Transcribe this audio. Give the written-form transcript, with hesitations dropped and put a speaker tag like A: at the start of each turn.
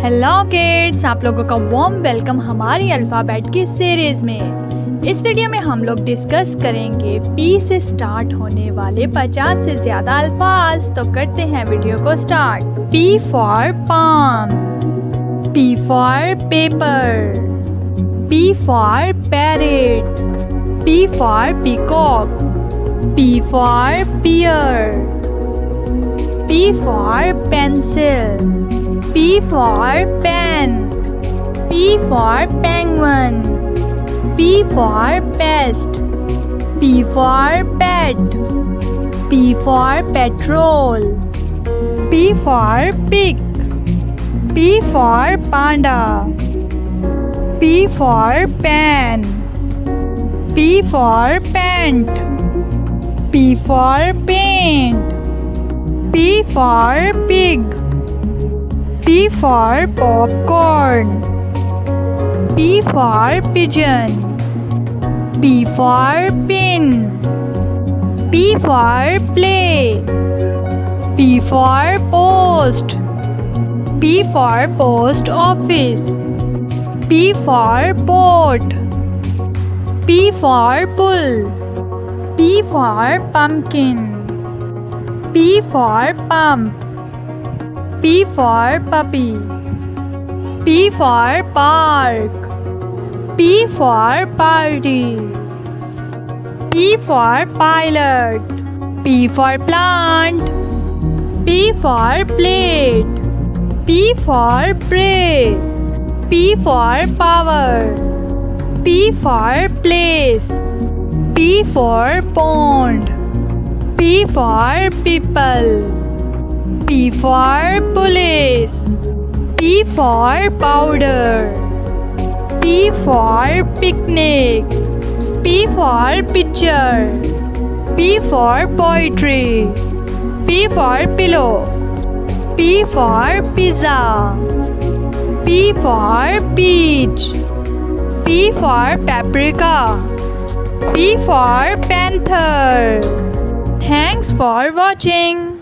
A: Hello kids, आप लोगों का वार्म वेलकम हमारी अल्फ़ाबेट की सीरीज़ में। इस वीडियो में हम लोग डिस्कस करेंगे पी से स्टार्ट होने वाले 50 से ज़्यादा अल्फाज। तो करते हैं वीडियो को start. P for palm, P for paper, P for parrot, P for peacock, P for pear, P for pencil, P for pen, P for penguin, P for pest, P for pet, P for petrol, P for pig, P for panda, P for pen, P for pant, P for paint, P for pig, P for popcorn, P for pigeon, P for pin, P for play, P for post, P for post office, P for boat, P for bull, P for pumpkin, P for pump, P for puppy, P for park, P for party, P for pilot, P for plant, P for plate, P for pray, P for power, P for place, P for pond, P for people, P for police, P for powder, P for picnic, P for picture, P for poetry, P for pillow, P for pizza, P for peach, P for paprika, P for panther. Thanks for watching.